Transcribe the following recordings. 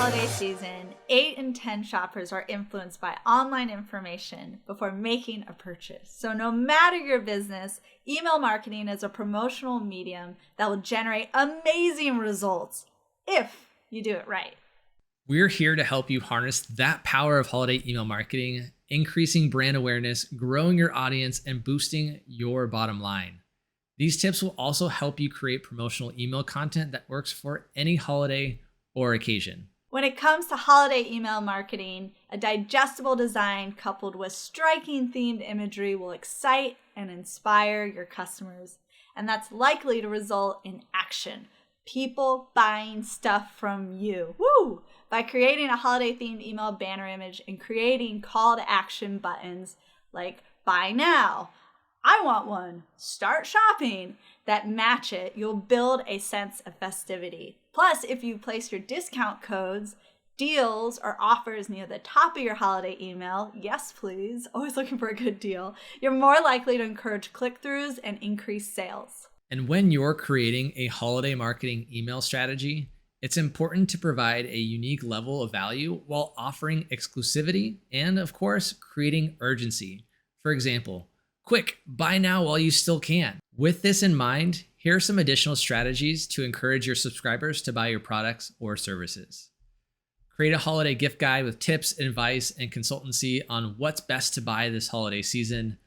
holiday season, 8 in 10 shoppers are influenced by online information before making a purchase. So no matter your business, email marketing is a promotional medium that will generate amazing results if you do it right. We're here to help you harness that power of holiday email marketing, increasing brand awareness, growing your audience, and boosting your bottom line. These tips will also help you create promotional email content that works for any holiday or occasion. When it comes to holiday email marketing, a digestible design coupled with striking themed imagery will excite and inspire your customers. And that's likely to result in action. People buying stuff from you. Woo! By creating a holiday themed email banner image and creating call to action buttons like buy now, I want one, start shopping, that match it, you'll build a sense of festivity. Plus, if you place your discount codes, deals, or offers near the top of your holiday email, yes please, always looking for a good deal, you're more likely to encourage click-throughs and increase sales. And when you're creating a holiday marketing email strategy, it's important to provide a unique level of value while offering exclusivity and, of course, creating urgency. For example, quick, buy now while you still can. With this in mind, here are some additional strategies to encourage your subscribers to buy your products or services. Create a holiday gift guide with tips, advice, and consultancy on what's best to buy this holiday season.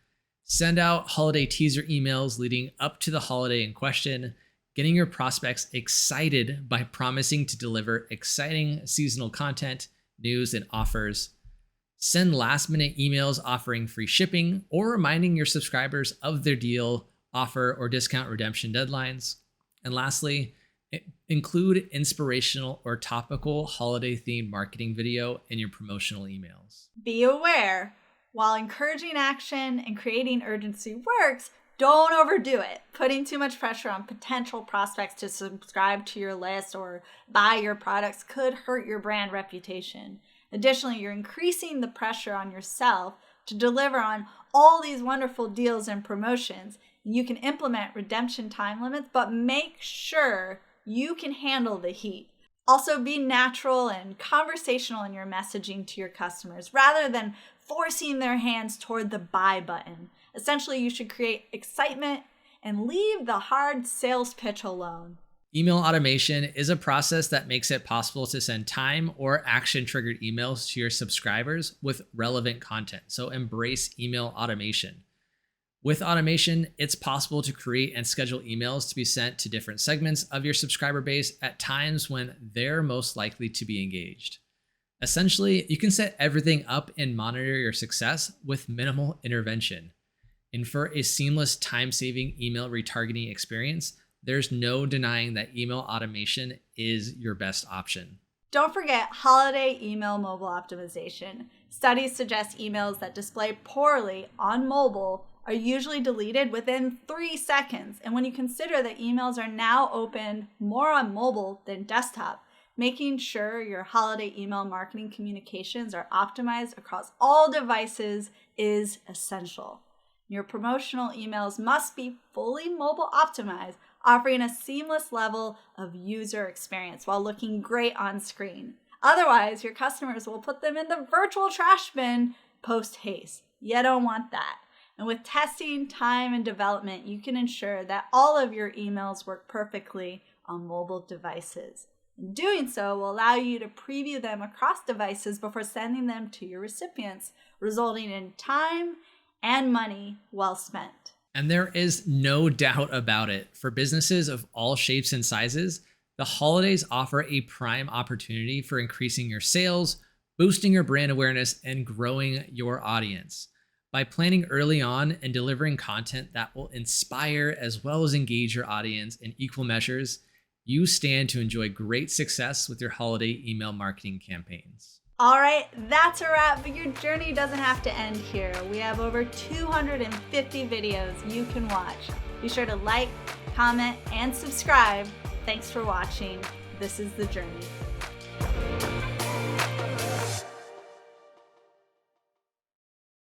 Send out holiday teaser emails leading up to the holiday in question, getting your prospects excited by promising to deliver exciting seasonal content, news, and offers. Send last-minute emails offering free shipping or reminding your subscribers of their deal, offer, or discount redemption deadlines. And lastly, include inspirational or topical holiday-themed marketing video in your promotional emails. Be aware, while encouraging action and creating urgency works, don't overdo it. Putting too much pressure on potential prospects to subscribe to your list or buy your products could hurt your brand reputation. Additionally, you're increasing the pressure on yourself to deliver on all these wonderful deals and promotions. You can implement redemption time limits, but make sure you can handle the heat. Also, be natural and conversational in your messaging to your customers rather than forcing their hands toward the buy button. Essentially, you should create excitement and leave the hard sales pitch alone. Email automation is a process that makes it possible to send time or action-triggered emails to your subscribers with relevant content. So embrace email automation. With automation, it's possible to create and schedule emails to be sent to different segments of your subscriber base at times when they're most likely to be engaged. Essentially, you can set everything up and monitor your success with minimal intervention. And for a seamless time-saving email retargeting experience, there's no denying that email automation is your best option. Don't forget holiday email mobile optimization. Studies suggest emails that display poorly on mobile are usually deleted within 3 seconds. And when you consider that emails are now opened more on mobile than desktop, making sure your holiday email marketing communications are optimized across all devices is essential. Your promotional emails must be fully mobile optimized, offering a seamless level of user experience while looking great on screen. Otherwise, your customers will put them in the virtual trash bin post-haste. You don't want that. And with testing, time, and development, you can ensure that all of your emails work perfectly on mobile devices. And doing so will allow you to preview them across devices before sending them to your recipients, resulting in time and money well spent. And there is no doubt about it. For businesses of all shapes and sizes, the holidays offer a prime opportunity for increasing your sales, boosting your brand awareness, and growing your audience. By planning early on and delivering content that will inspire as well as engage your audience in equal measures, you stand to enjoy great success with your holiday email marketing campaigns. All right, that's a wrap, but your journey doesn't have to end here. We have over 250 videos you can watch. Be sure to like, comment, and subscribe. Thanks for watching. This is The Journey.